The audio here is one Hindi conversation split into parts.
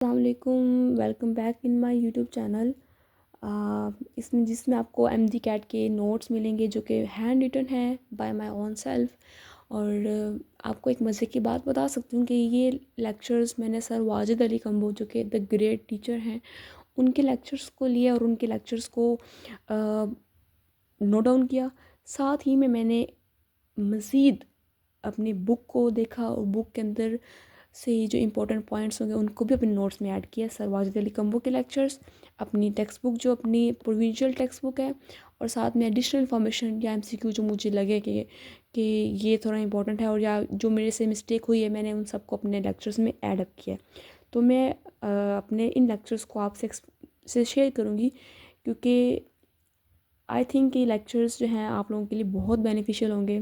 अस्सलामुअलैकुम, welcome back in my YouTube channel. इसमें जिसमें आपको एमडी कैट के नोट्स मिलेंगे जो कि हैंड रिटन है बाय माय ओन सेल्फ। और आपको एक मज़े की बात बता सकती हूँ कि ये लेक्चर्स मैंने सर वाजिद अली कंबो जो कि द ग्रेट टीचर हैं उनके लेक्चर्स को लिया और उनके लेक्चर्स को नोट डाउन किया। साथ ही में मैंने मज़ीद अपनी बुक को देखा और बुक के अंदर से जो इंपॉर्टेंट पॉइंट्स होंगे उनको भी अपने नोट्स में ऐड किया। सर वाजिद अली कंबो के लेक्चर्स, अपनी टेक्स्ट बुक जो अपनी प्रोविंशियल टेक्स्ट बुक है, और साथ में एडिशनल इन्फॉर्मेशन या एमसीक्यू जो मुझे लगे कि ये थोड़ा इंपॉर्टेंट है और या जो मेरे से मिस्टेक हुई है मैंने उन सबको अपने लेक्चर्स में ऐड अप किया। तो मैं अपने इन लेक्चर्स को आपसे से शेयर करूँगी क्योंकि आई थिंक ये लेक्चर्स जो हैं आप लोगों के लिए बहुत बेनिफिशियल होंगे,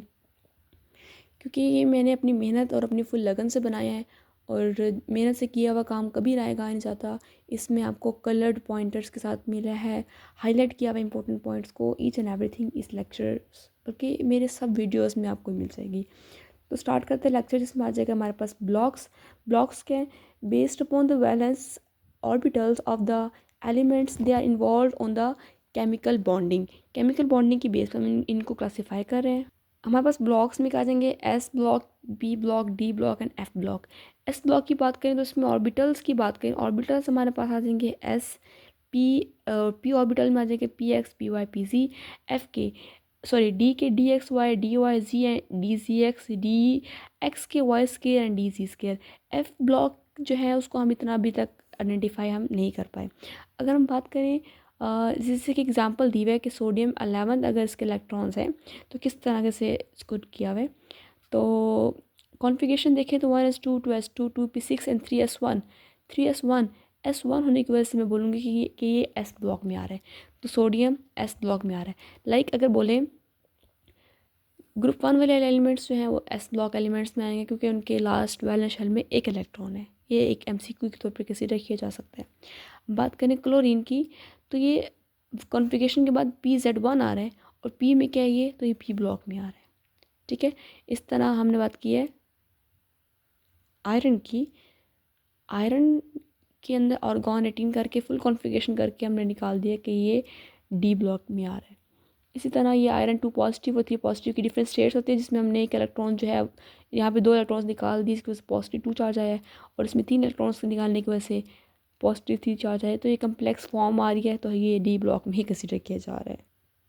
क्योंकि ये मैंने अपनी मेहनत और अपनी फुल लगन से बनाया है और मेहनत से किया हुआ काम कभी राय गा नहीं जाता। इसमें आपको कलर्ड पॉइंटर्स के साथ मिला है, हाईलाइट किया हुआ इंपॉर्टेंट पॉइंट्स को, ईच एंड एवरीथिंग इस लेक्चर्स बल्कि मेरे सब वीडियोस में आपको मिल जाएगी। तो स्टार्ट करते हैं लेक्चर, जिसमें आ जाएगा हमारे पास ब्लॉक्स। ब्लॉक्स क्या है? Based upon the valence orbitals of the elements they are involve on the chemical bonding. Chemical bonding की बेस पर हम इनको क्लासीफाई कर रहे हैं। हमारे पास ब्लॉक्स में क्या आ जाएंगे? S block, B block, D block and F block. S block की बात करें तो इसमें ऑर्बिटल्स की बात करें, ऑर्बिटल्स हमारे पास आ जाएंगे एस पी। पी ऑर्बिटल में आ जाएंगे P X, P Y, P Z. F के सॉरी डी के D X Y, D Y Z and D Z X, D X के Y square and D Z square. F block जो है उसको हम इतना अभी तक आइडेंटिफाई हम नहीं कर पाए। अगर हम बात करें जैसे कि एग्जांपल दी हुआ है कि सोडियम 11 अगर इसके इलेक्ट्रॉन्स हैं तो किस तरह से इसको किया हुआ है। तो कॉन्फ़िगरेशन देखें तो 1s2, 2s2, 2p6 and 3s1। 3s1 S1 होने की वजह से मैं बोलूँगी कि ये एस ब्लॉक में आ रहा है, तो सोडियम एस ब्लॉक में आ रहा है। लाइक अगर बोलें ग्रुप 1 वाले एलिमेंट्स जो हैं वो एस ब्लॉक एलिमेंट्स में आएंगे क्योंकि उनके लास्ट वैलेंस शेल में एक इलेक्ट्रॉन है। ये एक एमसीक्यू के तौर पर कंसीडर किया जा सकता है। बात करें क्लोरीन की तो ये कॉन्फ़िगरेशन के बाद PZ1 आ रहा है और पी में क्या है ये, तो ये पी ब्लॉक में आ रहा है। ठीक है, इस तरह हमने बात की है आयरन की। आयरन के अंदर ऑर्गॉन 18 करके फुल कॉन्फ़िगरेशन करके हमने निकाल दिया कि ये डी ब्लॉक में आ रहा है। इसी तरह ये आयरन 2 पॉजिटिव और 3 पॉजिटिव की डिफरेंट स्टेट्स होती है, जिसमें हमने एक इलेक्ट्रॉन जो है यहाँ पे 2 इलेक्ट्रॉन्स निकाल दिए, इसकी वजह से पॉजिटिव 2 चार्ज आया है और इसमें 3 इलेक्ट्रॉन्स निकालने की वजह से पॉजिटिव 3 चार्ज आया है। तो ये कम्प्लेक्स फॉर्म आ रही है, तो ये डी ब्लॉक में ही कंसिडर किया जा रहा है।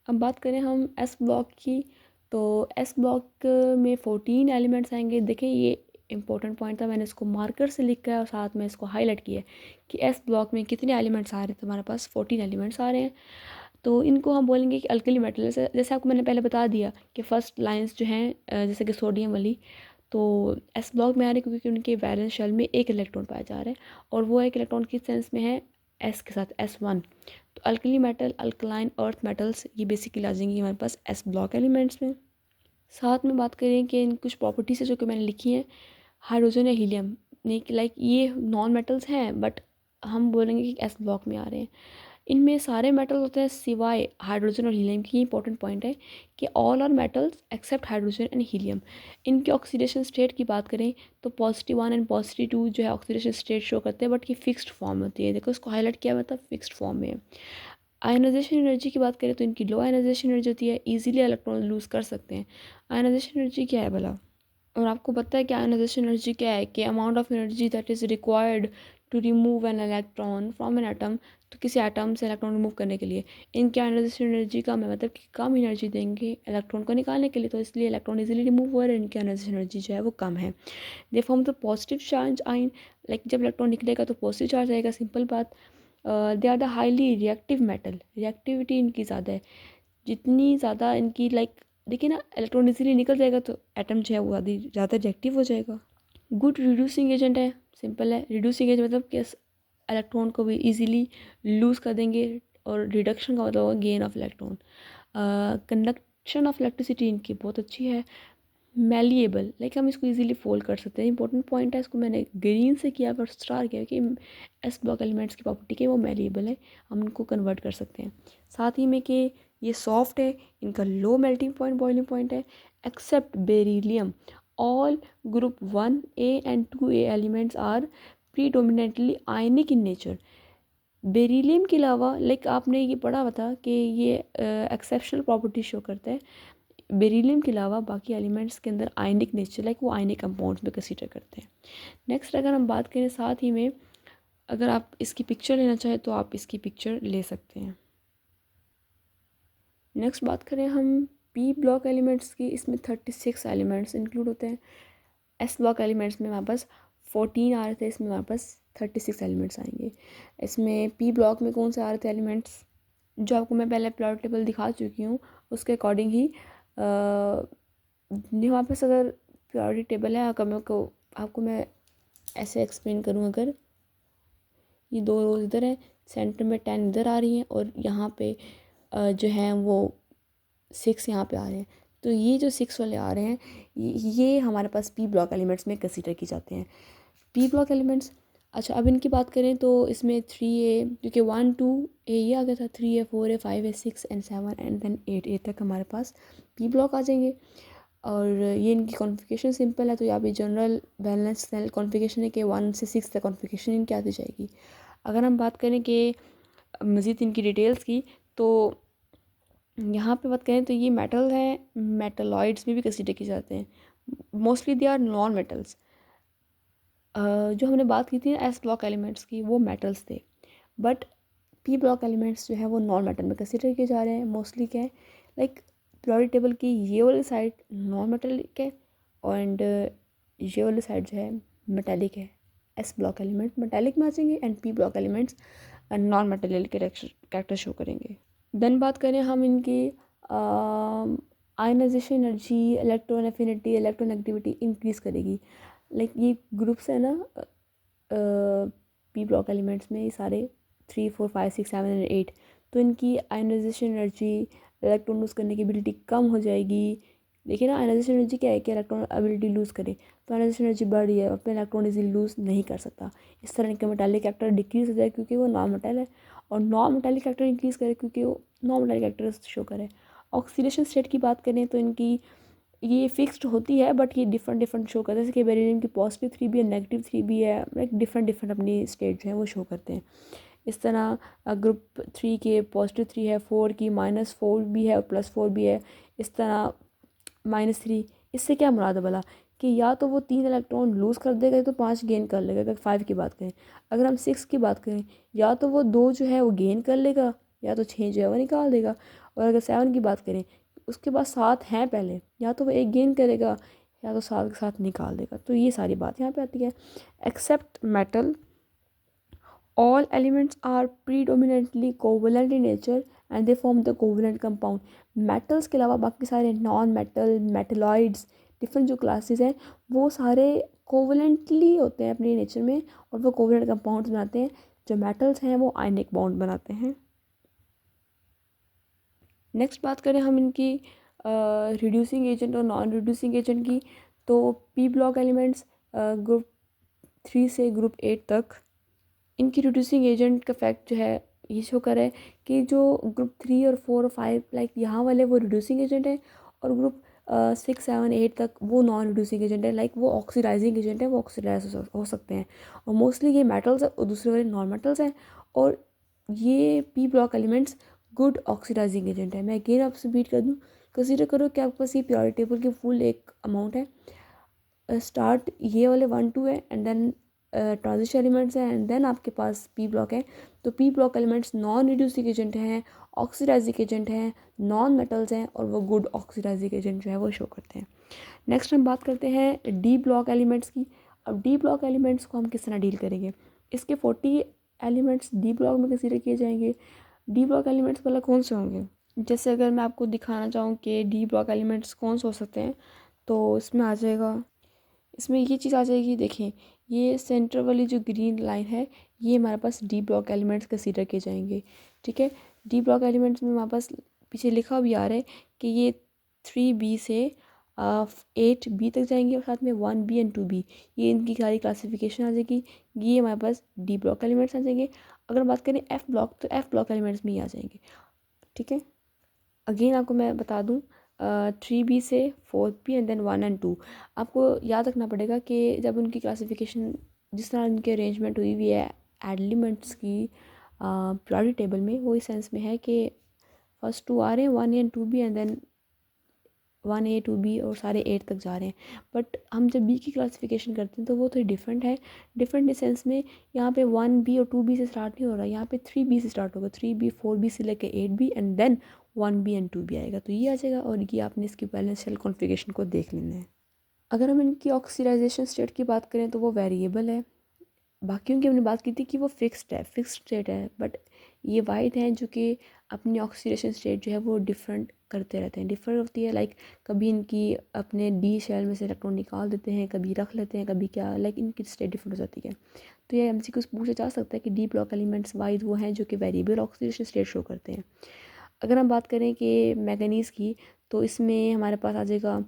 अब बात करें हम एस ब्लॉक की तो एस ब्लॉक में 14 एलिमेंट्स आएंगे। देखिए ये इंपॉर्टेंट पॉइंट था, मैंने इसको मार्कर से लिखा है और साथ में इसको हाईलाइट किया है कि एस ब्लॉक में कितने एलिमेंट्स आ रहे हैं। तो हमारे पास 14 एलिमेंट्स आ रहे हैं। तो इनको हम बोलेंगे कि अल्कली मेटल। जैसे आपको मैंने पहले बता दिया कि फर्स्ट लाइंस जो हैं जैसे कि सोडियम वाली, तो एस ब्लॉक में आ रही है क्योंकि उनके वैलेंस शेल में एक इलेक्ट्रॉन पाया जा रहा है और वो एक इलेक्ट्रॉन किस सेंस में है, एस के साथ, S1। तो alkali metal, alkaline earth metals, ये बेसिकली आ जाएंगी हमारे पास एस ब्लॉक एलिमेंट्स में। साथ में बात करें कि इन कुछ प्रॉपर्टीज़ है जो कि मैंने लिखी हैं, हाइड्रोजन या हीलियम नहीं, लाइक ये नॉन मेटल्स हैं बट हम बोलेंगे कि एस ब्लॉक में आ रहे हैं। इनमें सारे मेटल होते हैं सिवाय हाइड्रोजन और हीलियम की। इंपॉर्टेंट पॉइंट है कि all are metals except hydrogen and helium. इनके ऑक्सीडेशन स्टेट की बात करें तो +1 एंड +2 जो है ऑक्सीडेशन स्टेट शो करते हैं, बट ये फिक्स्ड फॉर्म होती है। देखो इसको हाईलाइट किया मतलब फिक्स्ड फॉर्म में है। आयनाइजेशन एनर्जी की बात करें तो इनकी लो आयनाइजेशन एनर्जी होती है, ईजिली इलेक्ट्रॉन लूज़ कर सकते हैं। आयनाइजेशन एनर्जी क्या है भला? और आपको पता है कि आयनाइजेशन एनर्जी क्या है? कि amount of energy that is required to remove an electron from an atom. तो किसी एटम से इलेक्ट्रॉन रिमूव करने के लिए इनकी आयनाइजेशन एनर्जी कम है, मतलब कि कम एनर्जी देंगे इलेक्ट्रॉन को निकालने के लिए, तो इसलिए इलेक्ट्रॉन इजीली रिमूव हो रहे हैं, इनकी आयनाइजेशन एनर्जी जो है वो कम है। They form the positive charge ion, like जब इलेक्ट्रॉन निकलेगा तो पॉजिटिव चार्ज आएगा, सिंपल बात। They are the highly reactive metal, reactivity इनकी ज़्यादा है। जितनी ज़्यादा इनकी लाइक देखिए ना, इलेक्ट्रॉन इजीली निकल जाएगा तो एटम जो है वो ज़्यादा रिएक्टिव हो जाएगा। गुड रिड्यूसिंग एजेंट है, सिंपल है। रिड्यूसिंग एजेंट मतलब कि इलेक्ट्रॉन को भी इजीली लूज़ कर देंगे और रिडक्शन का मतलब होगा gain of electron. Conduction of electricity इनकी बहुत अच्छी है। मैलिएबल, लाइक हम इसको इजीली फोल्ड कर सकते हैं। इंपॉर्टेंट पॉइंट है, इसको मैंने ग्रीन से किया और स्टार किया कि एस ब्लॉक एलिमेंट्स की प्रॉपर्टी के वो मैलिएबल है, हम उनको कन्वर्ट कर सकते हैं। साथ ही में कि ये सॉफ्ट है, इनका low melting point, boiling point है, except beryllium. All group 1A and 2A elements are predominantly ionic in nature. Beryllium के अलावा लाइक आपने ये पढ़ा हुआ था कि ये एक्सेप्शनल प्रॉपर्टी शो करता है। बेरिलियम के अलावा बाकी एलिमेंट्स के अंदर आयनिक नेचर लाइक वो आयनिक कंपाउंड्स में कंसीडर करते हैं। नेक्स्ट अगर हम बात करें साथ ही में, अगर आप इसकी पिक्चर लेना चाहें तो आप इसकी पिक्चर ले सकते हैं। नेक्स्ट बात करें हम पी ब्लॉक एलिमेंट्स की, इसमें 36 एलिमेंट्स इंक्लूड होते हैं। एस ब्लॉक एलिमेंट्स में हमारे पास 14 आ रहे थे, इसमें हमारे पास 36 एलिमेंट्स आएंगे। इसमें पी ब्लॉक में कौन से आ रहे थे एलिमेंट्स, जो आपको मैं पहले प्लॉट टेबल दिखा चुकी हूँ उसके अकॉर्डिंग ही हमारे पास अगर प्रायोरिटी टेबल है, आपको मैं ऐसे एक्सप्लेन करूँ, अगर ये 2 रोज इधर है, सेंटर में 10 इधर आ रही हैं और यहाँ पे जो है वो 6 यहाँ पे आ रहे हैं, तो ये जो 6 वाले आ रहे हैं ये हमारे पास पी ब्लॉक एलिमेंट्स में कंसीडर की जाते हैं। पी ब्लॉक एलिमेंट्स, अच्छा अब इनकी बात करें तो इसमें 3A, क्योंकि 1 2 ए ये आ गया था, 3A 4A 5A 6 and 7 and then 8A तक हमारे पास पी ब्लॉक आ जाएंगे। और ये इनकी कॉन्फ़िगरेशन सिंपल है, तो यहाँ पे जनरल बैलेंस सेल कॉन्फ़िगरेशन है कि 1 से 6 तक कॉन्फ़िगरेशन इनकी आती जाएगी। अगर हम बात करें कि मज़ीद इनकी डिटेल्स की, तो यहाँ पे बात करें तो ये मेटल हैं, मेटलॉइड्स में भी कंसीडर किए जाते हैं। Mostly they are non metals. जो हमने बात की थी ना एस ब्लॉक एलिमेंट्स की, वो मेटल्स थे, बट पी ब्लॉक एलिमेंट्स जो है वो नॉन मेटल में कंसीडर किए जा रहे हैं। मोस्टली क्या है, लाइक पीरियोडिक टेबल की ये वाली साइड नॉन मेटेलिक है एंड ये वाली साइड जो है मेटेलिक है। एस ब्लॉक एलिमेंट मेटेलिक में आ जाएंगे and P block elements non metallic character show करेंगे। देन बात करें हम इनकी ionization energy, electron affinity, electron activity increase करेगी। लाइक ये ग्रुप्स है ना पी ब्लॉक एलिमेंट्स में, ये सारे 3 4 5 6 7 एंड 8, तो इनकी आयनाइजेशन एनर्जी, इलेक्ट्रॉन लूज़ करने की एबिलिटी कम हो जाएगी। देखिए ना आयनाइजेशन एनर्जी क्या है कि इलेक्ट्रॉन एबिलिटी लूज़ करे, तो आयनाइजेशन एनर्जी बढ़ रही है, अपने इलेक्ट्रॉन इजीली लूज़ नहीं कर सकता। इस तरह इनका मेटालिक कैरेक्टर डिक्रीज हो जाए क्योंकि वो नॉन मेटल है, और नॉन मेटालिक कैरेक्टर इंक्रीज करे क्योंकि वो नॉन मेटालिक कैरेक्टर शो करे। ऑक्सीडेशन स्टेट की बात करें तो इनकी ये फिक्स्ड होती है, बट ये डिफरेंट डिफरेंट शो करते हैं, जैसे कि बेरिलियम की पॉजिटिव 3 भी है, नेगेटिव 3 भी है, लाइक डिफरेंट डिफरेंट अपनी स्टेट जो है वो शो करते हैं। इस तरह ग्रुप 3 के पॉजिटिव 3 है, 4 की -4 भी है और +4 भी है। इस तरह -3, इससे क्या मुराद है भला कि या तो वो 3 इलेक्ट्रॉन लूज़ कर देगा या तो 5 गेन कर लेगा। अगर 5 की बात करें, अगर हम 6 की बात करें, या तो वो 2 जो है वो गेन कर लेगा या तो 6 जो है वो निकाल देगा। और अगर 7 की बात करें, उसके बाद 7 हैं पहले, या तो वो 1 गेन करेगा या तो 7 के साथ निकाल देगा। तो ये सारी बात यहाँ पे आती है। Except metal, all elements are predominantly covalent in nature and they form the covalent compound। metals के अलावा बाकी सारे नॉन मेटल, मेटलॉइड्स, डिफरेंट जो क्लासेस हैं वो सारे कोवलेंटली होते हैं अपने नेचर में और वो कोवलेंट कंपाउंड्स बनाते हैं। जो मेटल्स हैं वो आयनिक बॉन्ड बनाते हैं। नेक्स्ट बात करें हम इनकी रिड्यूसिंग एजेंट और नॉन रिड्यूसिंग एजेंट की, तो पी ब्लॉक एलिमेंट्स ग्रुप 3 से ग्रुप 8 तक इनकी रिड्यूसिंग एजेंट का फैक्ट जो है ये शो कर रहा है कि जो ग्रुप 3 और 4 और 5 लाइक यहाँ वाले वो रिड्यूसिंग एजेंट है, और ग्रुप 6 7 8 तक वो नॉन रिड्यूसिंग एजेंट है, लाइक वो ऑक्सीडाइजिंग एजेंट है, वो ऑक्सीडाइज हो सकते हैं। और मोस्टली ये मेटल्स है और दूसरे वाले नॉन मेटल्स हैं, और ये P block elements good oxidizing agent है। मैं अगेन आपसे रिपीट कर दूँ, कंसीडर करो कि आपके पास ये पीरियोडिक टेबल की फुल एक अमाउंट है, स्टार्ट ये वाले 1 2 है एंड देन ट्रांजिशन एलिमेंट्स हैं एंड देन आपके पास पी ब्लॉक है। तो P block elements non reducing agent हैं, ऑक्सीडाइजिंग एजेंट हैं, नॉन मेटल्स हैं, और वो गुड ऑक्सीडाइजिंग एजेंट जो है वो शो करते हैं। नेक्स्ट हम बात करते हैं डी ब्लॉक एलिमेंट्स की। अब डी ब्लॉक एलिमेंट्स को हम किस तरह डील करेंगे, इसके 40 एलिमेंट्स डी ब्लॉक में कंसीडर किए जाएंगे। डी ब्लॉक एलिमेंट्स वाला कौन से होंगे, जैसे अगर मैं आपको दिखाना चाहूँ कि डी ब्लॉक एलिमेंट्स कौन से हो सकते हैं, तो इसमें आ जाएगा, इसमें ये चीज़ आ जाएगी। देखें ये सेंटर वाली जो ग्रीन लाइन है ये हमारे पास डी ब्लॉक एलिमेंट्स कंसीडर किए जाएंगे। ठीक है, डी ब्लॉक एलिमेंट्स में हमारे पास पीछे लिखा भी आ रहा है कि ये 3B से 8B तक जाएंगे और साथ में 1B एंड 2B, ये इनकी सारी क्लासिफिकेशन आ जाएगी। ये हमारे पास डी ब्लॉक एलिमेंट्स आ जाएंगे। अगर बात करें एफ़ ब्लॉक, तो एफ़ ब्लॉक एलिमेंट्स में ही आ जाएंगे। ठीक है, अगेन आपको मैं बता दूँ 3B से 4B एंड देन 1 एंड 2। आपको याद रखना पड़ेगा कि जब उनकी क्लासिफिकेशन जिस तरह इनकी अरेंजमेंट हुई हुई है एलिमेंट्स की प्रायोरिटी टेबल में, वो इस सेंस में है कि फर्स्ट 2 आ रहे हैं 1A and 2B, and then 1A 2B और सारे 8 तक जा रहे हैं। बट हम जब बी की क्लासिफिकेशन करते हैं तो वो थोड़ी डिफरेंट है। डिफरेंट इस सेंस में यहाँ पे 1B और 2B से स्टार्ट नहीं हो रहा, यहाँ पे 3B से स्टार्ट होगा, 3B 4B से लेके 8B and then 1B and 2B आएगा। तो ये आ जाएगा, और ये आपने इसकी बैलेंस शेल कॉन्फ़िगरेशन को देख लेना है। अगर हम इनकी ऑक्सीडाइजेशन स्टेट की बात करें तो वो वेरिएबल है। बाकियों की हमने बात की थी कि वो फिक्स्ड स्टेट है, बट ये वाइड हैं जो कि अपनी ऑक्सीडेशन स्टेट जो है वो डिफरेंट करते रहते हैं, डिफर होती है। लाइक कभी इनकी अपने डी शेल में से इलेक्ट्रॉन निकाल देते हैं, कभी रख लेते हैं, कभी क्या, लाइक इनकी स्टेट डिफरेंट हो जाती है। तो ये एमसीक्यूज पूछा जा सकता है कि डी ब्लॉक एलिमेंट्स वाइज वो हैं जो कि वेरिएबल ऑक्सीडेशन स्टेट शो करते हैं। अगर हम बात करें कि मैंगनीज़ की, तो इसमें हमारे पास आ जाएगा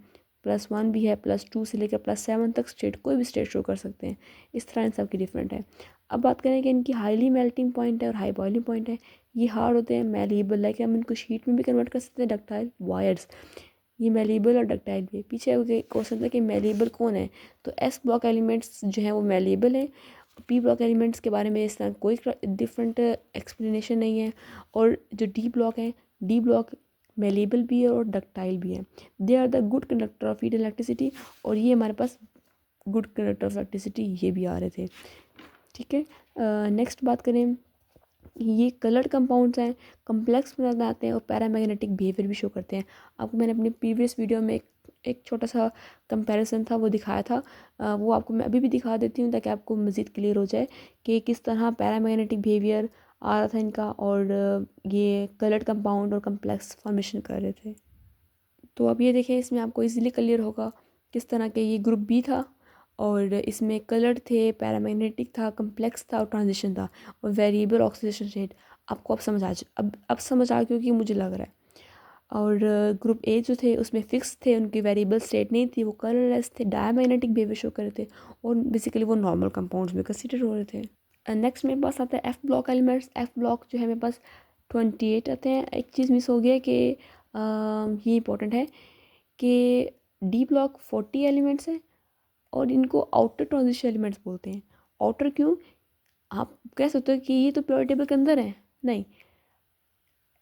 +1 भी है, +2 से लेकर +7 तक स्टेट, कोई भी स्टेट शो कर सकते हैं। इस तरह इन सब की डिफरेंट है। अब बात करें कि इनकी हाईली मेल्टिंग पॉइंट है और हाई बॉइलिंग पॉइंट है। ये हार्ड होते हैं, मेलेबल, लाइक हम इनको शीट में भी कन्वर्ट कर सकते हैं, डक्टाइल वायर्स। ये मेलेबल और डक्टाइल भी है। पीछे क्वेश्चन था कि मेलेबल कौन है, तो एस ब्लॉक एलिमेंट्स जो हैं वो मेलेबल हैं। पी ब्लॉक एलिमेंट्स के बारे में इस तरह कोई डिफरेंट एक्सप्लेनेशन नहीं है। और जो डी ब्लॉक है, डी ब्लॉक मेलेबल भी है और डक्टाइल भी है। They are the good conductor of heat electricity, और ये हमारे पास गुड कंडक्टर ऑफ इलेक्ट्रिसिटी ये भी आ रहे थे। ठीक है, नेक्स्ट बात करें, ये कलर्ड कंपाउंड्स हैं, कम्प्लेक्स बनाते हैं और पैरामैग्नेटिक बिहेवियर भी शो करते हैं। आपको मैंने अपने प्रीवियस वीडियो में एक छोटा सा कंपैरिजन था वो दिखाया था, वो आपको मैं अभी भी दिखा देती हूँ ताकि आपको मज़ीद क्लियर हो जाए कि किस तरह पैरामैग्नेटिक बिहेवियर आ रहा था इनका, और ये कलर्ड कंपाउंड और कम्प्लेक्स फॉर्मेशन कर रहे थे। तो अब ये देखें, इसमें आपको इजीली क्लियर होगा किस तरह के ये ग्रुप बी था, और इसमें कलर्ड थे, पैरामैग्नेटिक था, कम्प्लेक्स था और ट्रांजिशन था, और वेरिएबल ऑक्सीडेशन स्टेट। आपको अब समझ आ क्योंकि मुझे लग रहा है। और ग्रुप ए जो थे उसमें फिक्स थे, उनकी वेरिएबल स्टेट नहीं थी, वो कलरलेस थे, डायमैग्नेटिक बिहेवियर शो कर रहे थे, और बेसिकली वो नॉर्मल कंपाउंड्स में कंसिडर हो रहे थे। नेक्स्ट मेरे पास आता है F block elements. F block जो है मेरे पास 28 आते हैं। एक चीज़ मिस हो गया कि ये इंपॉर्टेंट है कि डी ब्लॉक 40 एलिमेंट्स हैं, और इनको आउटर ट्रांजिशन एलिमेंट्स बोलते हैं। आउटर क्यों? आप कह सकते हो कि ये तो पीरियोडिक टेबल के अंदर है, नहीं।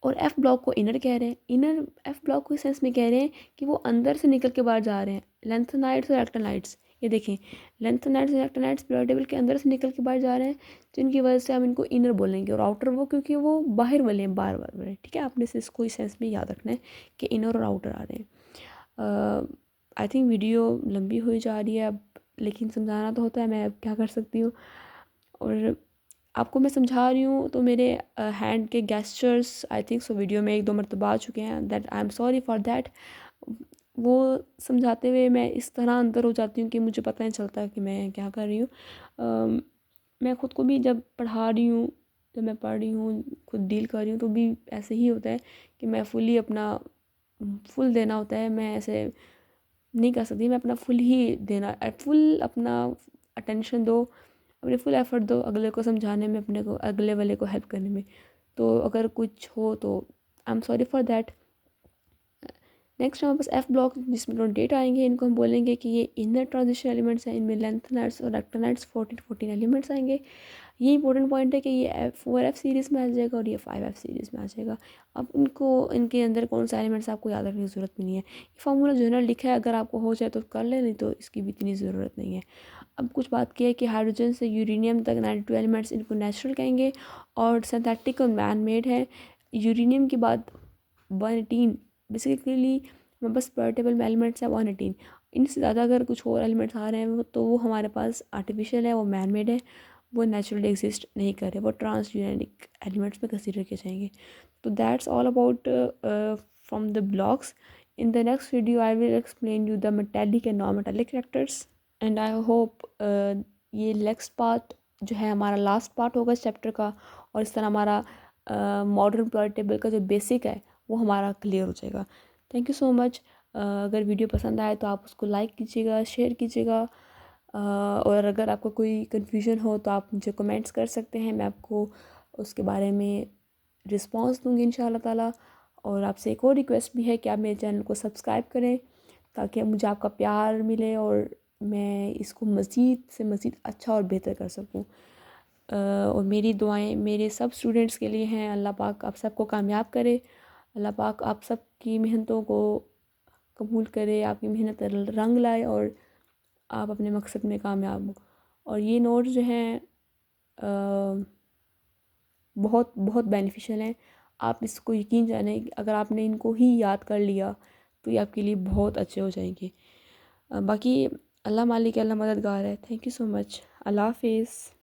और एफ ब्लॉक को इनर कह रहे हैं। इनर एफ ब्लॉक को इस सेंस में कह रहे हैं कि वो अंदर से निकल के बाहर जा रहे हैं। लेंथेनाइड्स और एक्टिनाइड्स, ये देखें, लेंथेनाइड्स और एक्टिनाइड्स पीरियोडिक टेबल के अंदर से निकल के बाहर जा रहे हैं, जिनकी वजह से हम इनको इनर बोलेंगे। और आउटर वो क्योंकि वो बाहर वाले हैं, बाहर वाले। ठीक है, आपने से इसको इस सेंस में याद रखना है कि इनर और आउटर आ रहे हैं। आई थिंक वीडियो लंबी हुई जा रही है अब, लेकिन समझाना तो होता है, मैं अब क्या कर सकती हूँ। और आपको मैं समझा रही हूँ तो मेरे हैंड के gestures I think so video में 1-2 मरतबा आ चुके हैं, that I am sorry for that. वो समझाते हुए मैं इस तरह अंदर हो जाती हूँ कि मुझे पता नहीं चलता कि मैं क्या कर रही हूँ। मैं ख़ुद को भी जब पढ़ा रही हूँ, जब मैं पढ़ रही हूँ, खुद डील कर रही हूँ, तो भी ऐसे ही होता है कि मैं फुली अपना फुल देना होता है। मैं ऐसे नहीं कर सकती, मैं अपना फुल ही देना, फुल अपना अटेंशन दो, अपने फुल एफर्ट दो अगले को समझाने में, अपने को अगले वाले को हेल्प करने में। तो अगर कुछ हो तो I am sorry for that. Next हमारे पास एफ ब्लॉक जिसमें 28 आएंगे। इनको हम बोलेंगे कि ये इनर ट्रांजिशन एलिमेंट्स हैं। इनमें लेंथेनाइड्स और एक्टिनाइड्स 14 एलिमेंट्स आएंगे। ये इंपॉर्टेंट पॉइंट है कि ये 4F सीरीज़ में आ जाएगा और ये 5F सीरीज़ में आ जाएगा। अब इनको, इनके अंदर कौन सा एलिमेंट्स आपको याद रखने की ज़रूरत भी नहीं है। ये फार्मूला जनरल लिखा है, अगर आपको हो जाए तो कर ले, नहीं तो इसकी भी इतनी ज़रूरत नहीं है। अब कुछ बात की है कि हाइड्रोजन से यूरेनियम तक 92 एलिमेंट्स, इनको नेचुरल कहेंगे, और सिंथेटिक और मैन मेड है। यूरेनियम के बाद 118 बेसिकली बस पोर्टेबल में एलिमेंट्स है 118। इनसे ज़्यादा अगर कुछ और एलिमेंट्स आ रहे हैं तो वो हमारे पास आर्टिफिशियल है, वो मैन मेड है, वो नेचुरली एग्जिस्ट नहीं कर रहे, वो ट्रांसयूरेनिक एलिमेंट्स में कंसिडर किए जाएंगे। तो that's all about from the blocks. In the next video I will explain you the metallic and non metallic characters, and I hope ये नेक्स्ट पार्ट जो है हमारा लास्ट पार्ट होगा इस चैप्टर का, और इस तरह हमारा मॉडर्न पीरियोडिक टेबल का जो बेसिक है वो हमारा क्लियर हो जाएगा। Thank you so much. अगर वीडियो पसंद आए तो आप उसको लाइक कीजिएगा, शेयर कीजिएगा, और अगर आपको कोई कन्फ्यूजन हो तो आप मुझे कमेंट्स कर सकते हैं, मैं आपको उसके बारे में रिस्पॉन्स दूंगी इंशाल्लाह ताला। और आपसे एक और रिक्वेस्ट भी है कि आप मेरे चैनल को सब्सक्राइब करें ताकि मुझे आपका प्यार मिले और मैं इसको मज़ीद से मज़ीद अच्छा और बेहतर कर सकूँ। और मेरी दुआएं मेरे सब स्टूडेंट्स के लिए हैं। अल्लाह पाक आप सबको कामयाब करे। अल्लाह पाक आप सब की मेहनतों को कबूल करे, आपकी मेहनत रंग लाए और आप अपने मकसद में कामयाब हो। और ये नोट्स जो हैं बहुत बहुत बेनिफिशियल हैं। आप इसको यकीन जानें कि अगर आपने इनको ही याद कर लिया तो ये आपके लिए बहुत अच्छे हो जाएंगे। बाकी अल्लाह मालिक है, अल्लाह मददगार है। Thank you so much. अल्लाह हाफिज़।